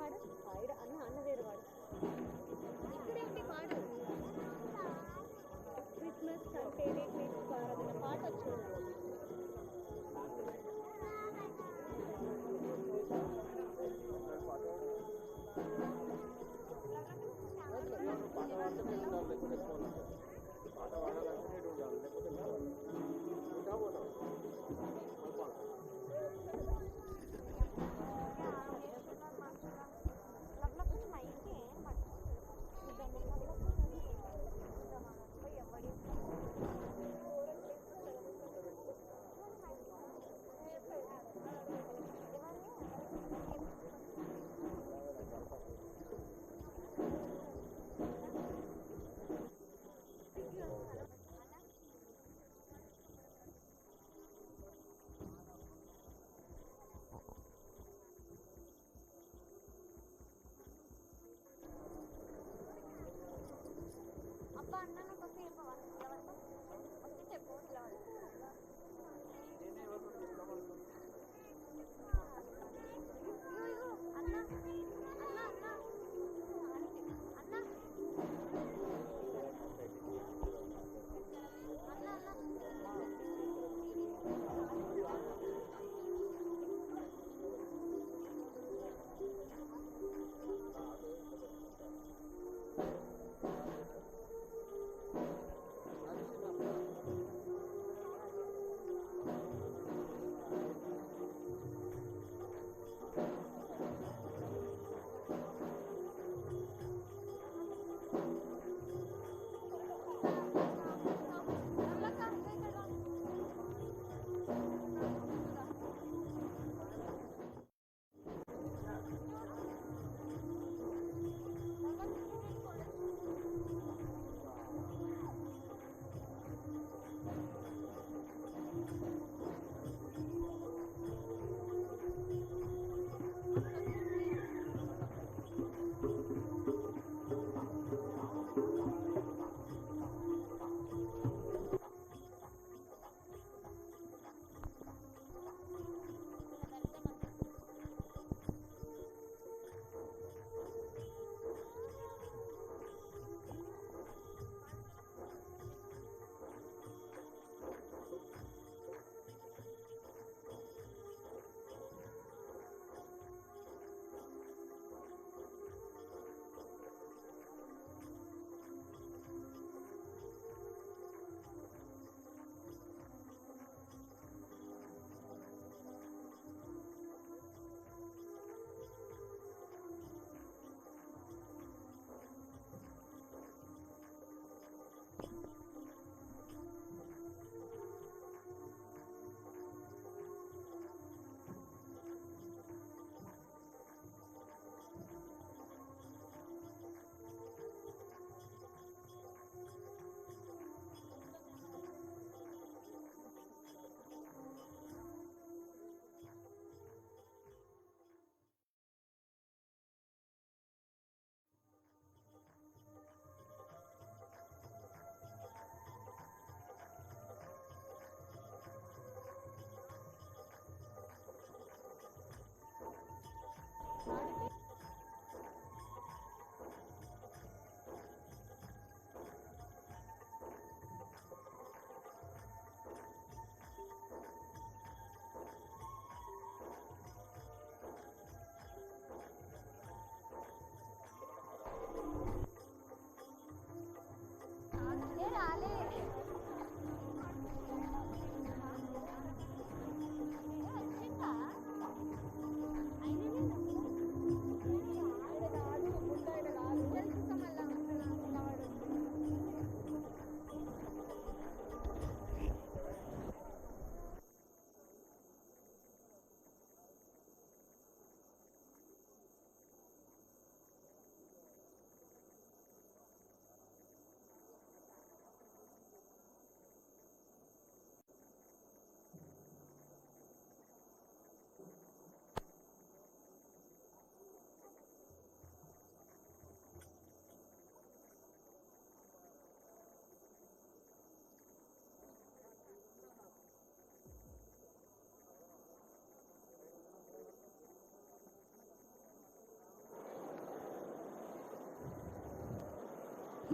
పాడు అన్న అన్న వేరు వాడు ఇక్కడే ఉంటే పాడు క్రిస్మస్ అంటేనే క్రిస్మస్ అన్న పాట వచ్చింది పాట పాడాలంటే నేను ఉండాలి లేకపోతే ఉంటా పోతాం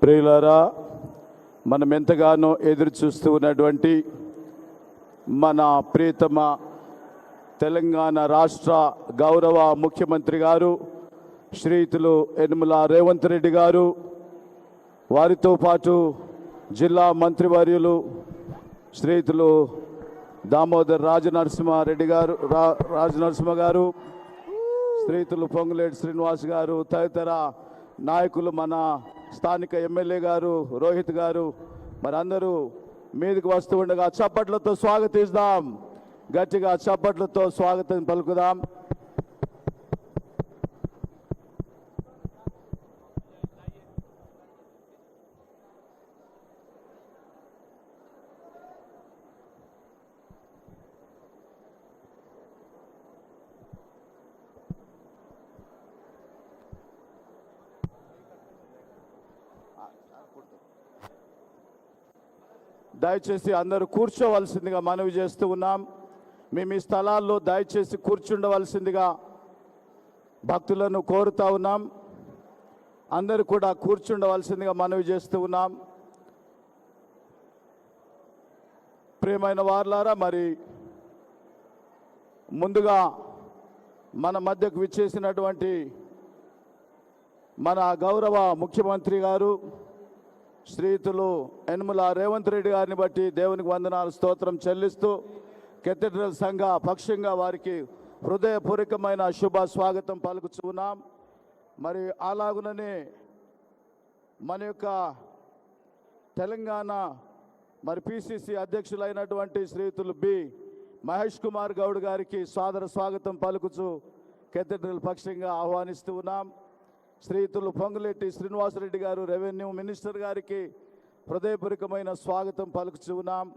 ప్రియులారా, మనం ఎంతగానో ఎదురు చూస్తూ ఉన్నటువంటి మన ప్రియతమ తెలంగాణ రాష్ట్ర గౌరవ ముఖ్యమంత్రి గారు శ్రీయుతులు యనమల రేవంత్ రెడ్డి గారు, వారితో పాటు జిల్లా మంత్రివర్యులు శ్రీయుతులు దామోదర్ రాజనరసింహారెడ్డి గారు రాజనరసింహ గారు, శ్రీయుతులు పొంగులేటి శ్రీనివాస్ గారు, తదితర నాయకులు, మన స్థానిక ఎమ్మెల్యే గారు రోహిత్ గారు, మరి అందరూ మీదకి వస్తూ ఉండగా చప్పట్లతో స్వాగతిస్తాం. గట్టిగా చప్పట్లతో స్వాగతం పలుకుదాం. దయచేసి అందరూ కూర్చోవలసిందిగా మనవి చేస్తూ ఉన్నాం. మీ మీ స్థలాల్లో దయచేసి కూర్చుండవలసిందిగా భక్తులను కోరుతా ఉన్నాం. అందరూ కూడా కూర్చుండవలసిందిగా మనవి చేస్తూ ఉన్నాం. ప్రియమైన వారలారా, మరి ముందుగా మన మధ్యకు విచ్చేసినటువంటి మన గౌరవ ముఖ్యమంత్రి గారు శ్రీయుతులు యనమల రేవంత్ రెడ్డి గారిని బట్టి దేవునికి వందనాలు స్తోత్రం చెల్లిస్తూ కేథడ్రల్ సంఘ పక్షంగా వారికి హృదయపూర్వకమైన శుభ స్వాగతం పలుకుచున్నాం. మరి అలాగుననే మన యొక్క తెలంగాణ మరి పిసిసి అధ్యక్షులైనటువంటి శ్రీయుతులు బి మహేష్ కుమార్ గౌడ్ గారికి సాదర స్వాగతం పలుకుచు కేథడ్రల్ పక్షంగా ఆహ్వానిస్తూ ఉన్నాం. శ్రీయుతులు పొంగులేటి శ్రీనివాసరెడ్డి గారు రెవెన్యూ మినిస్టర్ గారికి హృదయపూర్వకమైన స్వాగతం పలుకుచూ ఉన్నాం.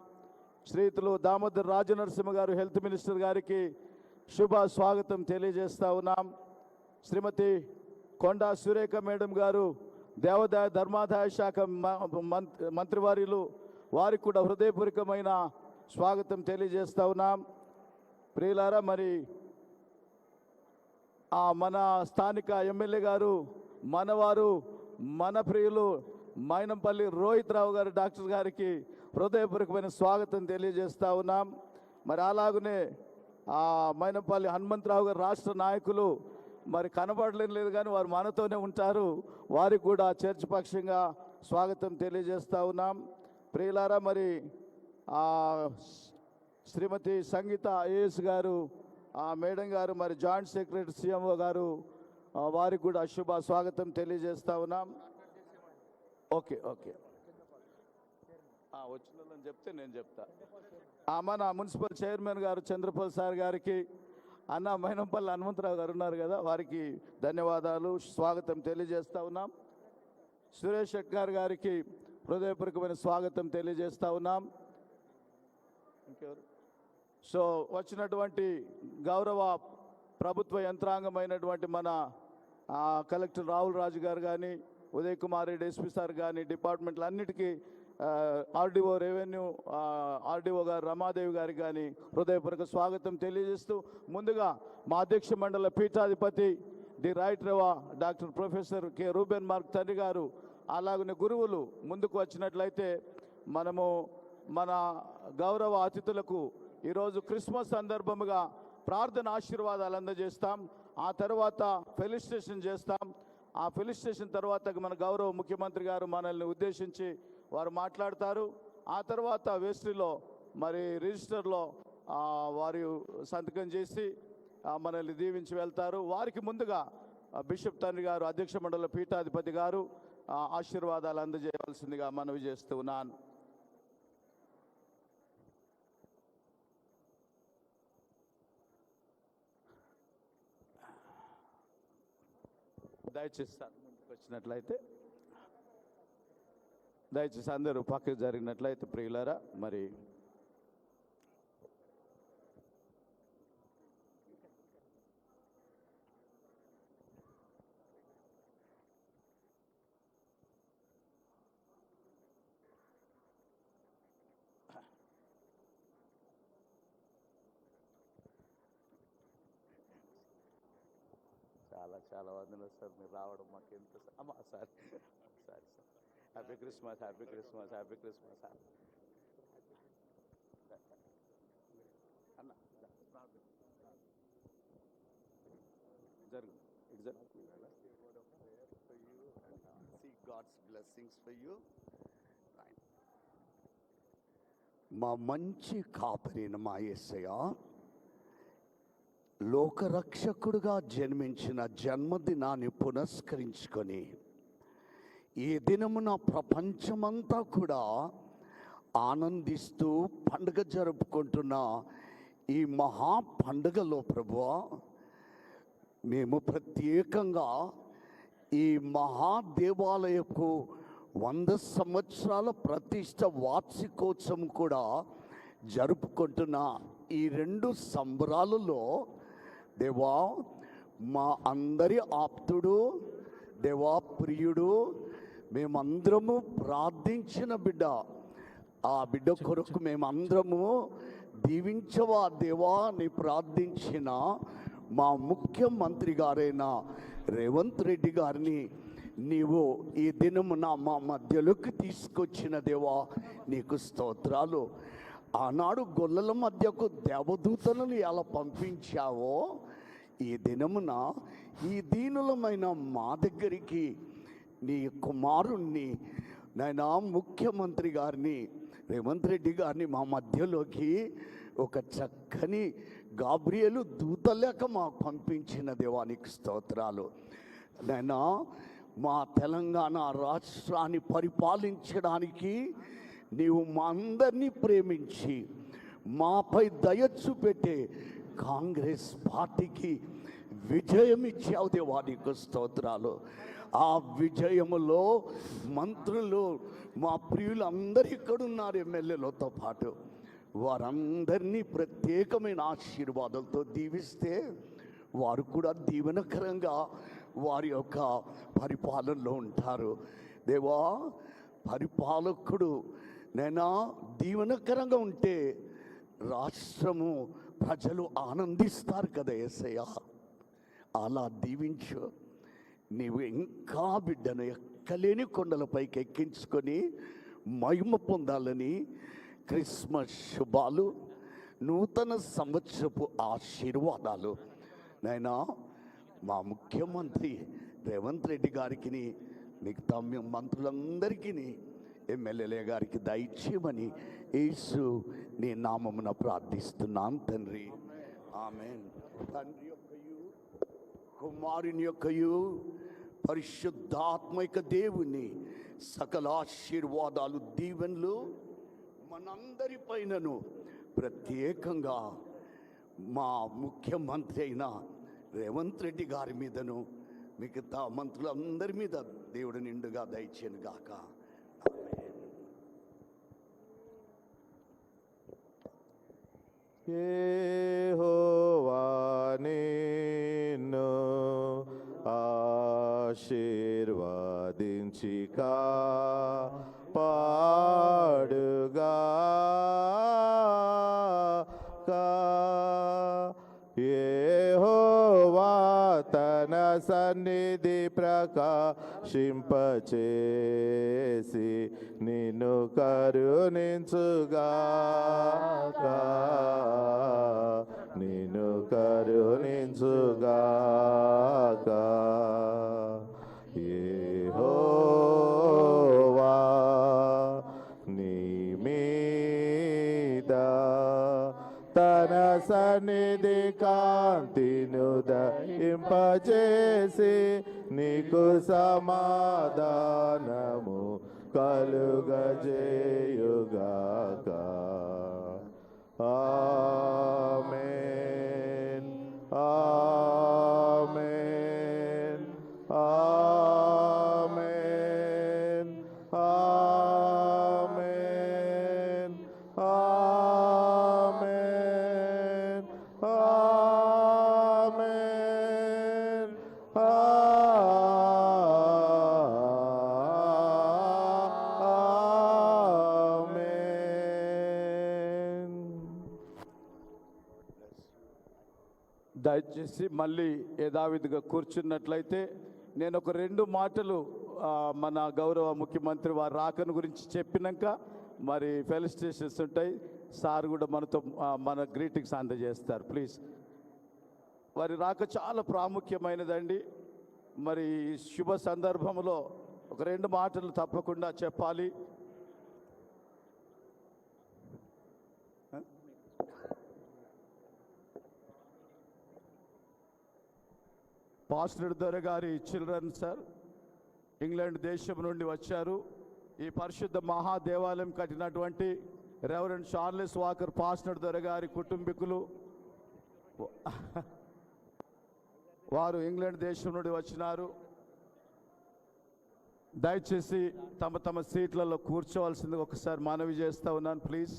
శ్రీయుతులు దామోదర్ రాజనరసింహ గారు హెల్త్ మినిస్టర్ గారికి శుభ స్వాగతం తెలియజేస్తూ ఉన్నాం. శ్రీమతి కొండా సురేఖ మేడం గారు దేవాదాయ ధర్మాదాయ శాఖ మంత్రివర్యులు, వారికి కూడా హృదయపూర్వకమైన స్వాగతం తెలియజేస్తూ ఉన్నాం. ప్రియులారా, మరి మన స్థానిక ఎమ్మెల్యే గారు, మనవారు, మన ప్రియులు మైనంపల్లి రోహిత్ రావు గారు డాక్టర్ గారికి హృదయపూర్వకమైన స్వాగతం తెలియజేస్తూ ఉన్నాం. మరి అలాగనే మైనంపల్లి హనుమంతరావు గారు రాష్ట్ర నాయకులు, మరి కనబడలేదు కానీ వారు మనతోనే ఉంటారు, వారికి కూడా చర్చ్ పక్షంగా స్వాగతం తెలియజేస్తూ ఉన్నాం. ప్రియులారా, మరి శ్రీమతి సంగీత ఐఏఎస్ గారు, మేడం గారు, మరి జాయింట్ సెక్రటరీ సిఎంఓ గారు, వారికి కూడా శుభ స్వాగతం తెలియజేస్తూ ఉన్నాం. ఓకే ఓకే వచ్చిన వాళ్ళని చెప్తే నేను చెప్తా. మన మున్సిపల్ చైర్మన్ గారు చంద్రపాల్ సార్ గారికి, అన్న మైనంపల్లి హనుమంతరావు గారు ఉన్నారు కదా, వారికి ధన్యవాదాలు, స్వాగతం తెలియజేస్తూ ఉన్నాం. సురేష్ శెట్కర్ గారికి హృదయపూర్వకమైన స్వాగతం తెలియజేస్తూ ఉన్నాం. ఇంకెవరు? సో వచ్చినటువంటి గౌరవ ప్రభుత్వ యంత్రాంగమైనటువంటి మన కలెక్టర్ రాహుల్ రాజు గారు కానీ, ఉదయ్ కుమార్ రెడ్డి ఎస్పీ సార్ కానీ, డిపార్ట్మెంట్లు అన్నిటికీ, ఆర్డీఓ రెవెన్యూ ఆర్డీఓ గారు రమాదేవి గారికి కానీ హృదయపూర్వక స్వాగతం తెలియజేస్తూ, ముందుగా మా అధ్యక్ష మండల పీఠాధిపతి the right rev doctor professor K Reuben Mark తండ్రి గారు, అలాగనే గురువులు ముందుకు వచ్చినట్లయితే మనము మన గౌరవ అతిథులకు ఈరోజు క్రిస్మస్ సందర్భముగా ప్రార్థన ఆశీర్వాదాలు అందజేస్తాం. ఆ తర్వాత ఫెలిసిటేషన్ చేస్తాం. ఆ ఫెలిసిటేషన్ తర్వాత మన గౌరవ ముఖ్యమంత్రి గారు మనల్ని ఉద్దేశించి వారు మాట్లాడతారు. ఆ తర్వాత వేస్ట్రీలో మరి రిజిస్టర్లో వారు సంతకం చేసి మనల్ని దీవించి వెళ్తారు. వారికి ముందుగా బిషప్ తండ్రి గారు, అధ్యక్ష మండలి పీఠాధిపతి గారు ఆశీర్వాదాలు అందజేయవలసిందిగా మనవి చేస్తూ ఉన్నాను. దయచేసి ముందుకు వచ్చినట్లయితే, దయచేసి అందరూ పక్కకు జరిగినట్లయితే ప్రియులారా, మరి చాలా చాలా వందలు సార్, మీరు రావడం మాకు ఎంత sir. Sorry sir. Happy Christmas, happy Christmas, happy Christmas. అన్న జరుగు, ఇటు జరుగు. See God's blessings for you. మా మంచి కాపరిన మా యేసయ్య లోకరక్షకుడుగా జన్మించిన జన్మదినాన్ని పురస్కరించుకొని ఈ దినమున ప్రపంచమంతా కూడా ఆనందిస్తూ పండుగ జరుపుకుంటున్న ఈ మహా పండుగలో ప్రభువా, మేము ప్రత్యేకంగా ఈ మహాదేవాలయపు 100 సంవత్సరాల ప్రతిష్ట వార్షికోత్సవం కూడా జరుపుకుంటున్న ఈ 2 సంబరాలలో దేవా, మా అందరి ఆప్తుడు, దేవా ప్రియుడు, మేమందరము ప్రార్థించిన బిడ్డ, ఆ బిడ్డ కొరకు మేమందరము దీవించవా దేవా అని ప్రార్థించిన మా ముఖ్యమంత్రి గారైన రేవంత్ రెడ్డి గారిని నీవు ఈ దినమున మా మధ్యలోకి తీసుకొచ్చిన దేవా నీకు స్తోత్రాలు. ఆనాడు గొల్లల మధ్యకు దేవదూతలను ఎలా పంపించావో ఈ దినమున ఈ దీనులమైన మా దగ్గరికి నీ కుమారుణ్ణి నాయనా ముఖ్యమంత్రి గారిని రేవంత్ రెడ్డి గారిని మా మధ్యలోకి ఒక చక్కని గాబ్రియేలు దూత లేక మాకు పంపించిన దేవానికి స్తోత్రాలు. నాయనా మా తెలంగాణ రాష్ట్రాన్ని పరిపాలించడానికి నీవు మా అందరినీ ప్రేమించి మాపై దయ చూపెట్టే కాంగ్రెస్ పార్టీకి విజయం ఇచ్చావు దేవానికి స్తోత్రాలు. ఆ విజయములో మంత్రులు మా ప్రియులు అందరు ఇక్కడ ఉన్నారు, ఎమ్మెల్యేలతో పాటు వారందరినీ ప్రత్యేకమైన ఆశీర్వాదాలతో దీవిస్తే వారు కూడా దీవెనకరంగా వారి యొక్క పరిపాలనలో ఉంటారు. దేవా, పరిపాలకుడు నైనా దీవెనకరంగా ఉంటే రాష్ట్రము ప్రజలు ఆనందిస్తారు కదా యేసయ్య, అలా దీవించు. నీవు ఇంకా బిడ్డను ఎక్కలేని కొండలపైకి ఎక్కించుకొని మహిమ పొందాలని క్రిస్మస్ శుభాలు, నూతన సంవత్సరపు ఆశీర్వాదాలు నైనా మా ముఖ్యమంత్రి రేవంత్ రెడ్డి గారికి, మిగతా మంత్రులందరికీ, ఎమ్మెల్యేల గారికి దయచేయమని యేసు నీ నామమున ప్రార్థిస్తున్నాను తండ్రి, ఆమేన్. తండ్రి యొక్కయు కుమారుని యొక్కయు పరిశుద్ధాత్మిక దేవుని సకల ఆశీర్వాదాలు దీవెనలు మనందరి పైనను ప్రత్యేకంగా మా ముఖ్యమంత్రి అయిన రేవంత్ రెడ్డి గారి మీదను మిగతా మంత్రులందరి మీద దేవుడు నిండుగా దయచేయను గాక. యెహోవా నిన్ను ఆశీర్వదించి కాపాడుగా యెహోవా తన సన్నిధి ప్రకాశింపచేసి నిన్ను కరుణించుగాక, నిన్ను కరుణించుగాక. యెహోవా నీ మీద తన సన్నిధి కాంతిను దయింపచేసి నీకు సమాధానము కలుగజేయుగాక. ఆమేన్, ఆమేన్, ఆమేన్, ఆమేన్, ఆమేన్, ఆమేన్, ఆమేన్. దయచేసి మళ్ళీ యథావిధిగా కూర్చున్నట్లయితే నేను ఒక 2 మాటలు మన గౌరవ ముఖ్యమంత్రి వారి రాకను గురించి చెప్పినాక మరి ఫెలిసిటేషన్స్ ఉంటాయి. సార్ కూడా మనతో మన గ్రీటింగ్స్ అందజేస్తారు. ప్లీజ్. వారి రాక చాలా ప్రాముఖ్యమైనదండి. మరి ఈ శుభ సందర్భంలో ఒక 2 మాటలు తప్పకుండా చెప్పాలి. పాస్టర్ దొర గారి చిల్డ్రన్ సార్ ఇంగ్లాండ్ దేశం నుండి వచ్చారు. ఈ పరిశుద్ధ మహాదేవాలయం కట్టినటువంటి రెవరెండ్ చార్లెస్ వాకర్ పాస్టర్ దొర గారి కుటుంబీకులు వారు ఇంగ్లాండ్ దేశం నుండి వచ్చినారు. దయచేసి తమ తమ సీట్లలో కూర్చోవలసింది ఒకసారి మనవి చేస్తూ ఉన్నాను. ప్లీజ్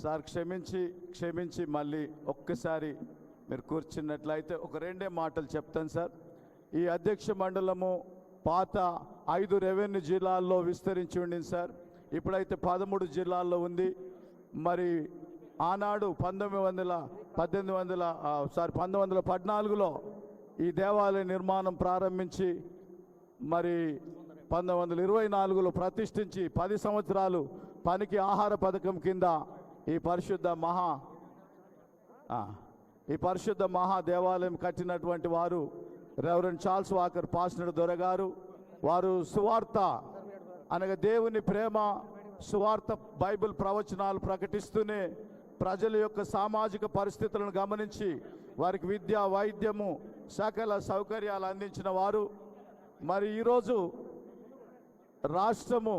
సార్ క్షమించి మళ్ళీ ఒక్కసారి మీరు కూర్చున్నట్లయితే ఒక 2 మాటలు చెప్తాను సార్. ఈ అధ్యక్ష మండలము పాత 5 రెవెన్యూ జిల్లాల్లో విస్తరించి ఉండింది సార్. ఇప్పుడైతే 13 జిల్లాల్లో ఉంది. మరి ఆనాడు 1914లో ఈ దేవాలయ నిర్మాణం ప్రారంభించి మరి 1924లో ప్రతిష్ఠించి 10 సంవత్సరాలు పనికి ఆహార పథకం కింద ఈ పరిశుద్ధ మహా దేవాలయం కట్టినటువంటి వారు రెవరెండ్ చార్ల్స్ వాకర్ పాస్టర్ దొర గారు. వారు సువార్త అనగా దేవుని ప్రేమ, సువార్త, బైబిల్ ప్రవచనాలు ప్రకటిస్తూనే ప్రజల యొక్క సామాజిక పరిస్థితులను గమనించి వారికి విద్య, వైద్యము, సకల సౌకర్యాలు అందించిన వారు. మరి ఈరోజు రాష్ట్రము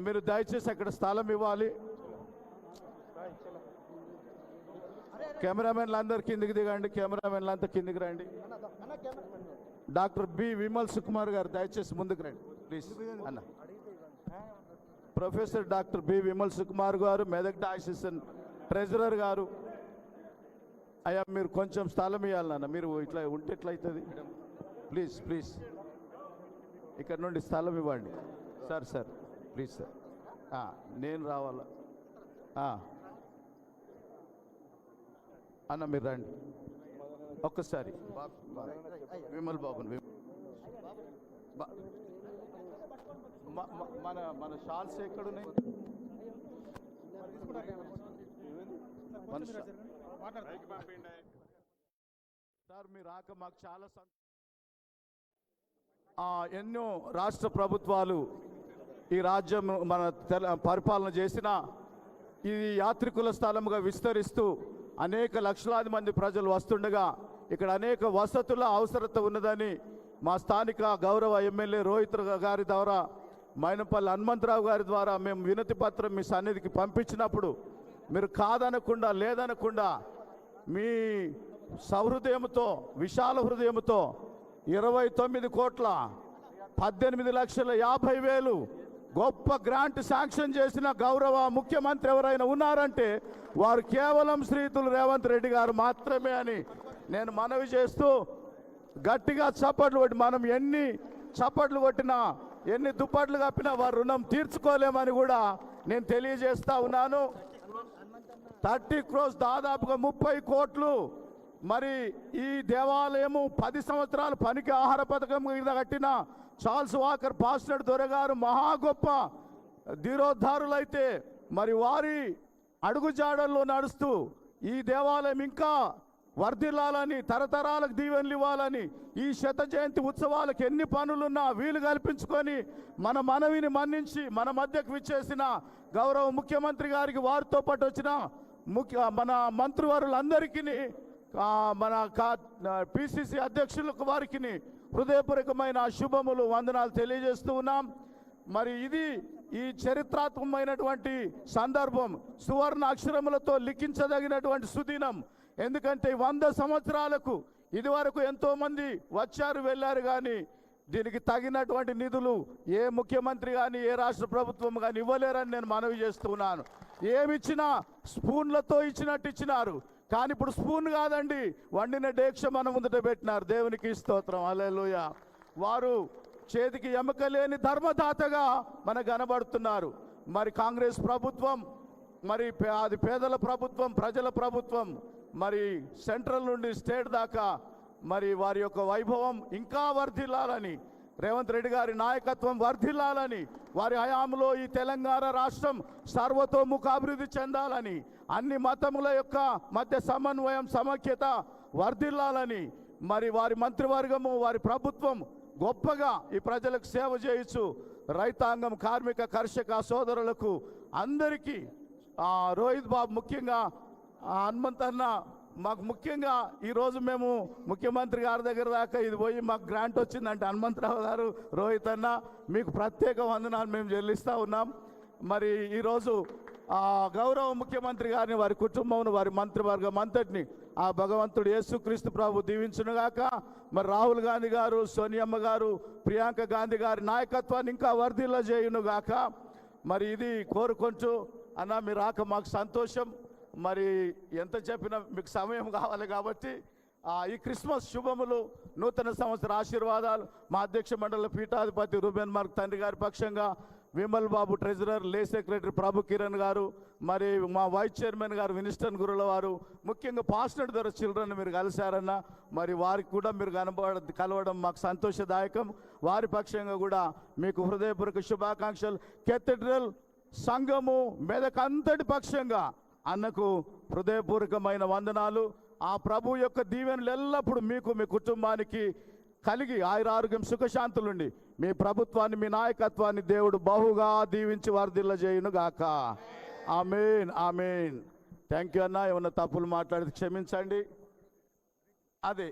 మీరు దయచేసి అక్కడ స్థలం ఇవ్వాలి. కెమెరామెన్లు అందరు కిందికి దిగండి. కెమెరామెన్లు అంతా కిందికి రండి. డాక్టర్ బి విమల్ సుకుమార్ గారు దయచేసి ముందుకు రండి ప్లీజ్. అన్న professor doctor B Vimal Sukumar గారు, మెదక్ అసిస్టెంట్ ట్రెజరర్ గారు. అయ్యా మీరు కొంచెం స్థలం ఇవ్వాలన్న. మీరు ఇట్లా ఉంటే ఎట్లయితుంది? ప్లీజ్ ఇక్కడ నుండి స్థలం ఇవ్వండి సార్. Please sir. నేను రావాలా? అన్న మీరు రండి ఒక్కసారి. విమల్ బాబుని మన షాల్స్ ఎక్కడున్నాయి? సార్ మీ రాక మాకు చాలా ఎన్నో రాష్ట్ర ప్రభుత్వాలు ఈ రాజ్యం మన పరిపాలన చేసిన ఇది యాత్రికుల స్థలముగా విస్తరిస్తూ అనేక లక్షలాది మంది ప్రజలు వస్తుండగా ఇక్కడ అనేక వసతుల అవసరత ఉన్నదని మా స్థానిక గౌరవ ఎమ్మెల్యే రోహిత్ గారి ద్వారా, మైనంపల్లి హనుమంతరావు గారి ద్వారా మేము వినతి పత్రం మీ సన్నిధికి పంపించినప్పుడు మీరు కాదనకుండా, లేదనకుండా మీ సహృదయంతో, విశాల హృదయంతో 29,18,50,000 గొప్ప గ్రాంట్ శాంక్షన్ చేసిన గౌరవ ముఖ్యమంత్రి ఎవరైనా ఉన్నారంటే వారు కేవలం శ్రీతులు రేవంత్ రెడ్డి గారు మాత్రమే అని నేను మనవి చేస్తూ, గట్టిగా చప్పట్లు కొట్టి, మనం ఎన్ని చప్పట్లు కొట్టినా, ఎన్ని దుప్పట్లు కప్పినా వారు రుణం తీర్చుకోలేమని కూడా నేను తెలియజేస్తా ఉన్నాను. 30 crores దాదాపుగా 30 కోట్లు. మరి ఈ దేవాలయము 10 సంవత్సరాలు పనికి ఆహార పథకం మీద కట్టిన చార్ల్స్ వాకర్ పాస్టర్ దొర గారు మహా గొప్ప ధీరోద్ధారులైతే మరి వారి అడుగుజాడల్లో నడుస్తూ ఈ దేవాలయం ఇంకా వర్ధిల్లాలని, తరతరాలకు దీవెనలు ఇవ్వాలని, ఈ 100వ జయంతి ఉత్సవాలకు ఎన్ని పనులున్నా వీలు కల్పించుకొని మన మనవిని మన్నించి మన మధ్యకు విచ్చేసిన గౌరవ ముఖ్యమంత్రి గారికి, వారితో పాటు వచ్చిన మన మంత్రివారులందరికీ, మన పిసిసి అధ్యక్షులకు వారికి హృదయపూర్వకమైన శుభములు, వందనాలు తెలియజేస్తూ ఉన్నాం. మరి ఇది ఈ చరిత్రాత్మకమైనటువంటి సందర్భం, సువర్ణ అక్షరములతో లిఖించదగినటువంటి సుదినం. ఎందుకంటే 100 సంవత్సరాలకు ఇదివరకు ఎంతోమంది వచ్చారు వెళ్ళారు, కానీ దీనికి తగినటువంటి నిధులు ఏ ముఖ్యమంత్రి కానీ ఏ రాష్ట్ర ప్రభుత్వం కానీ ఇవ్వలేరని నేను మనవి చేస్తున్నాను. ఏమిచ్చినా స్పూన్లతో ఇచ్చినట్టు ఇచ్చినారు, కానీ ఇప్పుడు స్పూన్ కాదండి, వండిన డేక్ష మన ముందట పెట్టినారు. దేవునికి స్తోత్రం, హల్లెలూయా. వారు చేతికి ఎముక లేని ధర్మదాతగా మనకు కనబడుతున్నారు. మరి కాంగ్రెస్ ప్రభుత్వం మరి అది పేదల ప్రభుత్వం, ప్రజల ప్రభుత్వం, మరి సెంట్రల్ నుండి స్టేట్ దాకా మరి వారి యొక్క వైభవం ఇంకా వర్ధిల్లాలని, రేవంత్ రెడ్డి గారి నాయకత్వం వర్ధిల్లాలని, వారి హయాంలో ఈ తెలంగాణ రాష్ట్రం సర్వతోముఖాభివృద్ధి చెందాలని, అన్ని మతముల యొక్క మధ్య సమన్వయం సమైక్యత వర్ధిల్లాలని, మరి వారి మంత్రివర్గము, వారి ప్రభుత్వం గొప్పగా ఈ ప్రజలకు సేవ చేయొచ్చు. రైతాంగం, కార్మిక, కర్షక సోదరులకు అందరికీ రోహిత్ బాబు ముఖ్యంగా హనుమంతన్న మాకు ముఖ్యంగా ఈరోజు మేము ముఖ్యమంత్రి గారి దగ్గర దాకా ఇది పోయి మాకు గ్రాంట్ వచ్చిందంటే హనుమంతరావు గారు, రోహిత్ అన్న మీకు ప్రత్యేక వందనాలు మేము చెల్లిస్తూ ఉన్నాం. మరి ఈరోజు గౌరవ ముఖ్యమంత్రి గారిని, వారి కుటుంబం, వారి మంత్రివర్గం అంతటిని ఆ భగవంతుడు యేసుక్రీస్తు ప్రభు దీవించునుగాక. మరి రాహుల్ గాంధీ గారు, సోనియమ్మ గారు, ప్రియాంక గాంధీ గారి నాయకత్వాన్ని ఇంకా వర్ధిల్ల చేయునుగాక. మరి ఇది కోరుకుంటూ అన్న మీ రాక మాకు సంతోషం. మరి ఎంత చెప్పినా మీకు సమయం కావాలి కాబట్టి ఈ క్రిస్మస్ శుభములు, నూతన సంవత్సర ఆశీర్వాదాలు మా అధ్యక్ష మండలి పీఠాధిపతి రూబెన్ మార్క్ తండ్రి గారి పక్షంగా, విమల్ బాబు ట్రెజరర్, లే సెక్రటరీ ప్రభు కిరణ్ గారు, మరి మా వైస్ చైర్మన్ గారు వినిస్టన్ గురుల వారు, ముఖ్యంగా పాస్టర్ ద్వారా చిల్డ్రన్ మీరు కలిశారన్న, మరి వారికి కూడా మీరు కలవడం మాకు సంతోషదాయకం. వారి పక్షంగా కూడా మీకు హృదయపూర్వక శుభాకాంక్షలు. కేథడ్రల్ సంఘము మెదక్ అంతటి పక్షంగా అన్నకు హృదయపూర్వకమైన వందనాలు. ఆ ప్రభు యొక్క దీవెనలు ఎల్లప్పుడూ మీకు, మీ కుటుంబానికి కలిగి ఆయురారోగ్యం సుఖశాంతులుండి మీ ప్రభుత్వాన్ని, మీ నాయకత్వాన్ని దేవుడు బహుగా దీవించి వర్ధిల్ల చేయునుగాక. ఆమేన్, ఆమేన్. థ్యాంక్ యూ అన్న. ఏమన్నా తప్పులు మాట్లాడితే క్షమించండి. అదే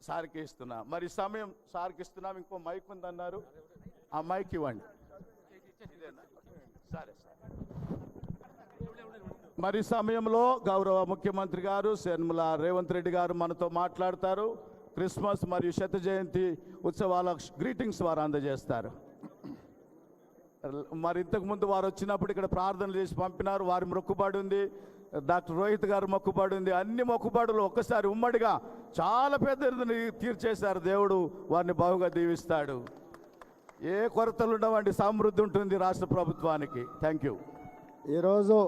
సార్కి ఇస్తున్నా. మరి సమయం సార్కి ఇస్తున్నాం. ఇంకో మైక్ ఉందన్నారు, ఆ మైక్ ఇవ్వండి. సరే సార్. మరి సమయంలో గౌరవ ముఖ్యమంత్రి గారు యనమల రేవంత్ రెడ్డి గారు మనతో మాట్లాడతారు. క్రిస్మస్ మరియు శత జయంతి ఉత్సవాల గ్రీటింగ్స్ వారు అందజేస్తారు. మరి ఇంతకుముందు వారు వచ్చినప్పుడు ఇక్కడ ప్రార్థన చేసి పంపినారు. వారి మొక్కుబడి ఉంది, డాక్టర్ రోహిత్ గారు మొక్కుబడి ఉంది. అన్ని మొక్కుబడులు ఒక్కసారి ఉమ్మడిగా చాలా పెద్ద తీర్చేశారు. దేవుడు వారిని బహుగా దీవిస్తాడు. ఏ కొరతలు ఉండవండి, సమృద్ధి ఉంటుంది రాష్ట్ర ప్రభుత్వానికి. Thank you. ఈరోజు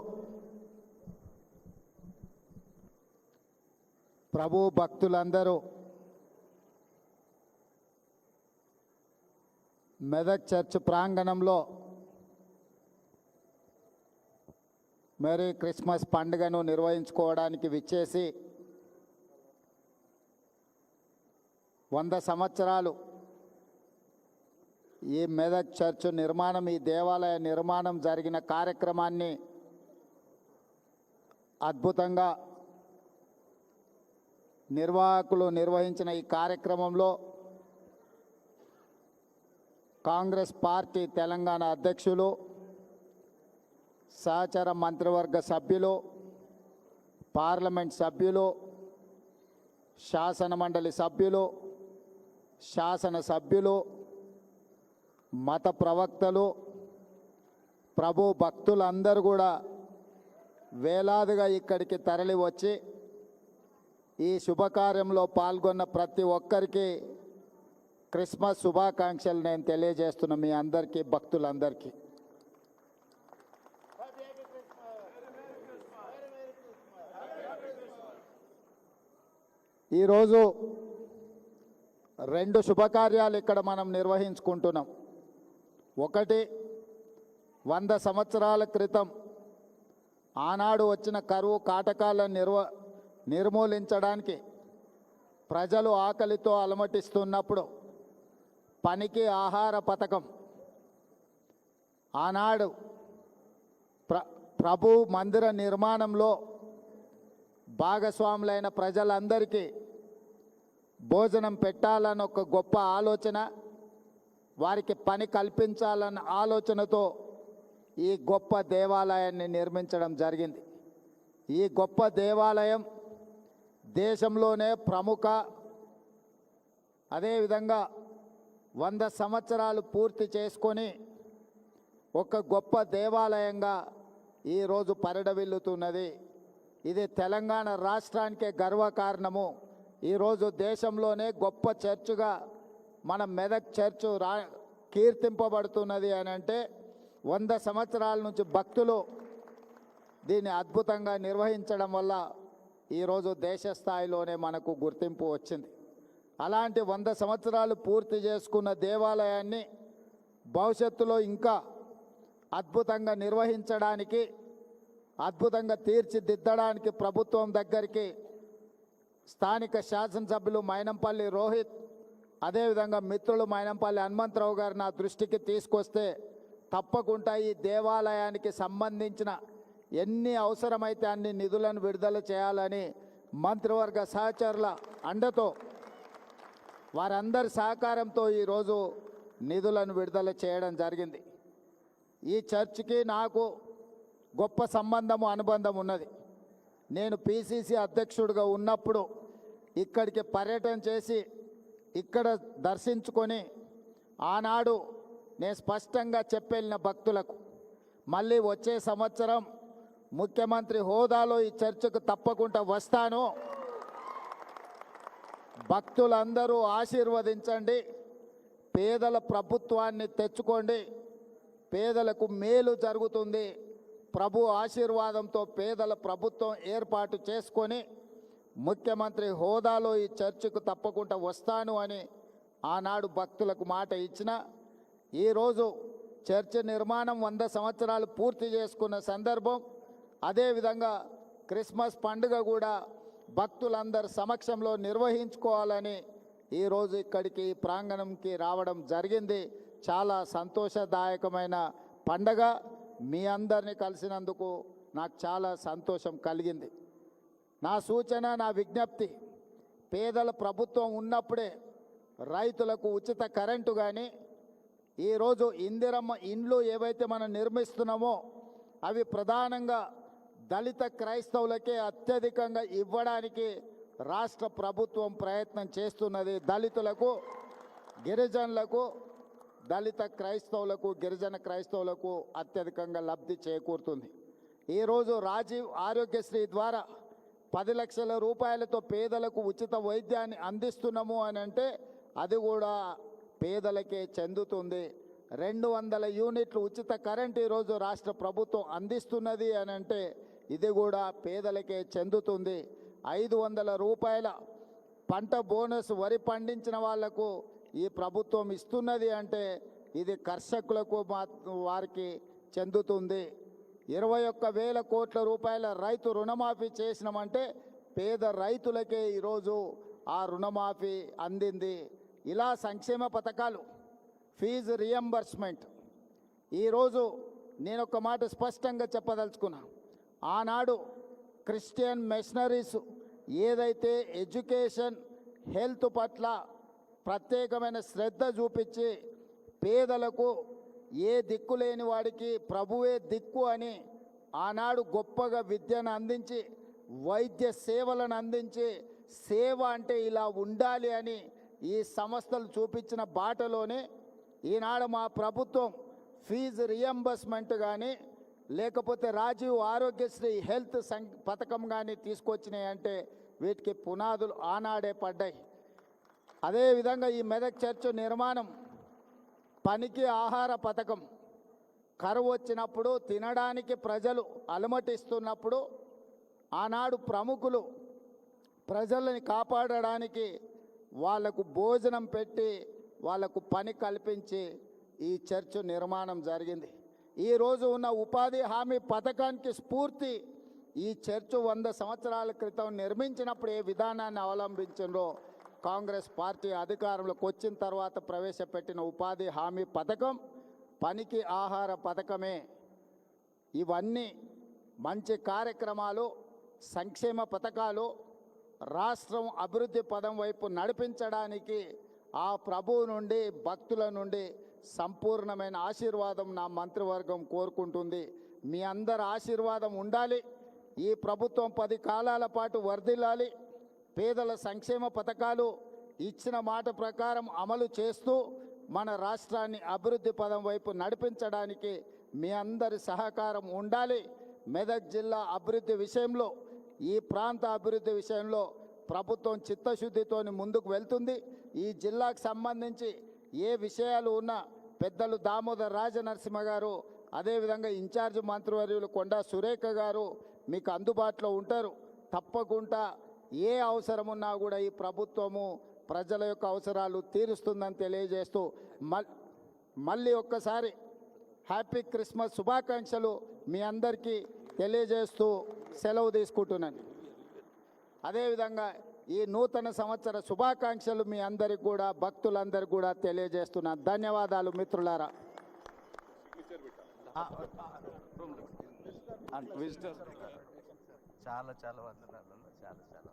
ప్రభు భక్తులందరూ మెదక్ చర్చ్ ప్రాంగణంలో మేరీ క్రిస్మస్ పండుగను నిర్వహించుకోవడానికి విచ్చేసి 100 సంవత్సరాలు ఈ మెదక్ చర్చ్ నిర్మాణం, ఈ దేవాలయ నిర్మాణం జరిగిన కార్యక్రమాన్ని అద్భుతంగా నిర్వాహకులు నిర్వహించిన ఈ కార్యక్రమంలో కాంగ్రెస్ పార్టీ తెలంగాణ అధ్యక్షులు, సహచర మంత్రివర్గ సభ్యులు, పార్లమెంట్ సభ్యులు, శాసన మండలి సభ్యులు, శాసన సభ్యులు, మత ప్రవక్తలు, ప్రభు భక్తులందరూ కూడా వేలాదిగా ఇక్కడికి తరలి వచ్చి ఈ శుభకార్యంలో పాల్గొన్న ప్రతి ఒక్కరికి క్రిస్మస్ శుభాకాంక్షలు నేను తెలియజేస్తున్నా మీ అందరికీ, భక్తులందరికీ. ఈరోజు 2 శుభకార్యాలు ఇక్కడ మనం నిర్వహించుకుంటున్నాం. ఒకటి, 100 సంవత్సరాల క్రితం ఆనాడు వచ్చిన కరువు కాటకాలను నిర్మూలించడానికి ప్రజలు ఆకలితో అలమటిస్తున్నప్పుడు పనికి ఆహార పథకం ఆనాడు ప్రభు మందిర నిర్మాణంలో భాగస్వాములైన ప్రజలందరికీ భోజనం పెట్టాలని ఒక గొప్ప ఆలోచన, వారికి పని కల్పించాలన్న ఆలోచనతో ఈ గొప్ప దేవాలయాన్ని నిర్మించడం జరిగింది. ఈ గొప్ప దేవాలయం దేశంలోనే ప్రముఖ, అదేవిధంగా 100 సంవత్సరాలు పూర్తి చేసుకొని ఒక గొప్ప దేవాలయంగా ఈరోజు పరిడవిల్లుతున్నది. ఇది తెలంగాణ రాష్ట్రానికే గర్వకారణము. ఈరోజు దేశంలోనే గొప్ప చర్చుగా మన మెదక్ చర్చు కీర్తింపబడుతున్నది అని అంటే 100 సంవత్సరాల నుంచి భక్తులు దీన్ని అద్భుతంగా నిర్వహించడం వల్ల ఈరోజు దేశ స్థాయిలోనే మనకు గుర్తింపు వచ్చింది. అలాంటి 100 సంవత్సరాలు పూర్తి చేసుకున్న దేవాలయాన్ని భవిష్యత్తులో ఇంకా అద్భుతంగా నిర్వహించడానికి, అద్భుతంగా తీర్చిదిద్దడానికి ప్రభుత్వం దగ్గరికి స్థానిక శాసనసభ్యులు మైనంపల్లి రోహిత్, అదేవిధంగా మిత్రులు మైనంపల్లి హనుమంతరావు గారు నా దృష్టికి తీసుకొస్తే తప్పకుండా ఈ దేవాలయానికి సంబంధించిన ఎన్ని అవసరమైతే అన్ని నిధులను విడుదల చేయాలని మంత్రివర్గ సహచరుల అండతో, వారందరి సహకారంతో ఈరోజు నిధులను విడుదల చేయడం జరిగింది. ఈ చర్చికి నాకు గొప్ప సంబంధము, అనుబంధం ఉన్నది. నేను పిసిసి అధ్యక్షుడిగా ఉన్నప్పుడు ఇక్కడికి పర్యటన చేసి ఇక్కడ దర్శించుకొని ఆనాడు నేను స్పష్టంగా చెప్పెళ్ళిన భక్తులకు, మళ్ళీ వచ్చే సంవత్సరం ముఖ్యమంత్రి హోదాలో ఈ చర్చకు తప్పకుండా వస్తాను, భక్తులందరూ ఆశీర్వదించండి, పేదల ప్రభుత్వాన్ని తెచ్చుకోండి, పేదలకు మేలు జరుగుతుంది, ప్రభు ఆశీర్వాదంతో పేదల ప్రభుత్వం ఏర్పాటు చేసుకొని ముఖ్యమంత్రి హోదాలో ఈ చర్చకు తప్పకుండా వస్తాను అని ఆనాడు భక్తులకు మాట ఇచ్చిన, ఈరోజు చర్చ్ నిర్మాణం 100 సంవత్సరాలు పూర్తి చేసుకున్న సందర్భం, అదేవిధంగా క్రిస్మస్ పండుగ కూడా భక్తులందరి సమక్షంలో నిర్వహించుకోవాలని ఈరోజు ఇక్కడికి ప్రాంగణంకి రావడం జరిగింది. చాలా సంతోషదాయకమైన పండగ. మీ అందరినీ కలిసినందుకు నాకు చాలా సంతోషం కలిగింది. నా సూచన, నా విజ్ఞప్తి, పేదల ప్రభుత్వం ఉన్నప్పుడే రైతులకు ఉచిత కరెంటు కానీ, ఈరోజు ఇందిరమ్మ ఇండ్లు ఏవైతే మనం నిర్మిస్తున్నామో అవి ప్రధానంగా దళిత క్రైస్తవులకే అత్యధికంగా ఇవ్వడానికి రాష్ట్ర ప్రభుత్వం ప్రయత్నం చేస్తున్నది. దళితులకు, గిరిజనులకు, దళిత క్రైస్తవులకు, గిరిజన క్రైస్తవులకు అత్యధికంగా లబ్ధి చేకూరుతుంది. ఈరోజు రాజీవ్ ఆరోగ్యశ్రీ ద్వారా 10 లక్షల రూపాయలతో పేదలకు ఉచిత వైద్యాన్ని అందిస్తున్నాము అని అంటే అది కూడా పేదలకే చెందుతుంది. 200 యూనిట్లు ఉచిత కరెంట్ ఈరోజు రాష్ట్ర ప్రభుత్వం అందిస్తున్నది అని అంటే ఇది కూడా పేదలకే చెందుతుంది. 500 రూపాయల పంట బోనస్ వరి పండించిన వాళ్లకు ఈ ప్రభుత్వం ఇస్తున్నది అంటే ఇది కర్షకులకు వారికి చెందుతుంది. 21,000 కోట్ల రూపాయల రైతు రుణమాఫీ చేసినామంటే పేద రైతులకే ఈరోజు ఆ రుణమాఫీ అందింది. ఇలా సంక్షేమ పథకాలు, ఫీజు రియంబర్స్మెంట్. ఈరోజు నేను ఒక మాట స్పష్టంగా చెప్పదలుచుకున్నా, ఆనాడు క్రిస్టియన్ మిషనరీస్ ఏదైతే ఎడ్యుకేషన్, హెల్త్ పట్ల ప్రత్యేకమైన శ్రద్ధ చూపించి పేదలకు ఏ దిక్కు లేని వాడికి ప్రభువే దిక్కు అని ఆనాడు గొప్పగా విద్యను అందించి, వైద్య సేవలను అందించి, సేవ అంటే ఇలా ఉండాలి అని ఈ సంస్థలు చూపించిన బాటలోనే ఈనాడు మా ప్రభుత్వం ఫీజు రియంబర్స్మెంట్ కానీ, లేకపోతే రాజీవ్ ఆరోగ్యశ్రీ హెల్త్ పథకం కానీ తీసుకొచ్చినాయి అంటే వీటికి పునాదులు ఆనాడే పడ్డాయి. అదేవిధంగా ఈ మెదక్ చర్చ్ నిర్మాణం, పనికి ఆహార పథకం, కరువు వచ్చినప్పుడు తినడానికి ప్రజలు అలమటిస్తున్నప్పుడు ఆనాడు ప్రముఖులు ప్రజలని కాపాడడానికి వాళ్లకు భోజనం పెట్టి వాళ్లకు పని కల్పించి ఈ చర్చ్ నిర్మాణం జరిగింది. ఈరోజు ఉన్న ఉపాధి హామీ పథకానికి స్ఫూర్తి ఈ చర్చ్ 100 సంవత్సరాల క్రితం నిర్మించినప్పుడు ఏ విధానాన్ని అవలంబించిందో కాంగ్రెస్ పార్టీ అధికారంలోకి వచ్చిన తర్వాత ప్రవేశపెట్టిన ఉపాధి హామీ పథకం, పనికి ఆహార పథకమే. ఇవన్నీ మంచి కార్యక్రమాలు, సంక్షేమ పథకాలు రాష్ట్రం అభివృద్ధి పదం వైపు నడిపించడానికి ఆ ప్రభువు నుండి, భక్తుల నుండి సంపూర్ణమైన ఆశీర్వాదం నా మంత్రివర్గం కోరుకుంటుంది. మీ అందరి ఆశీర్వాదం ఉండాలి. ఈ ప్రభుత్వం 10 కాలాల పాటు వర్ధిల్లాలి. పేదల సంక్షేమ పథకాలు ఇచ్చిన మాట ప్రకారం అమలు చేస్తూ మన రాష్ట్రాన్ని అభివృద్ధి పదం వైపు నడిపించడానికి మీ అందరి సహకారం ఉండాలి. మెదక్ జిల్లా అభివృద్ధి విషయంలో, ఈ ప్రాంత అభివృద్ధి విషయంలో ప్రభుత్వం చిత్తశుద్ధితో ముందుకు వెళ్తుంది. ఈ జిల్లాకు సంబంధించి ఏ విషయాలు ఉన్నా పెద్దలు దామోదర్ రాజనరసింహ గారు, అదేవిధంగా ఇన్ఛార్జ్ మంత్రివర్యులు కొండా సురేఖ గారు మీకు అందుబాటులో ఉంటారు. తప్పకుండా ఏ అవసరం ఉన్నా కూడా ఈ ప్రభుత్వము ప్రజల యొక్క అవసరాలు తీరుస్తుందని తెలియజేస్తూ మళ్ళీ ఒక్కసారి హ్యాపీ క్రిస్మస్ శుభాకాంక్షలు మీ అందరికీ తెలియజేస్తూ సెలవు తీసుకుంటున్నాను. అదేవిధంగా ఈ నూతన సంవత్సర శుభాకాంక్షలు మీ అందరికి కూడా, భక్తులందరికీ కూడా తెలియజేస్తున్నాను. ధన్యవాదాలు మిత్రులారా. విజిటర్ చాలా చాలా వందనాలు, చాలా చాలా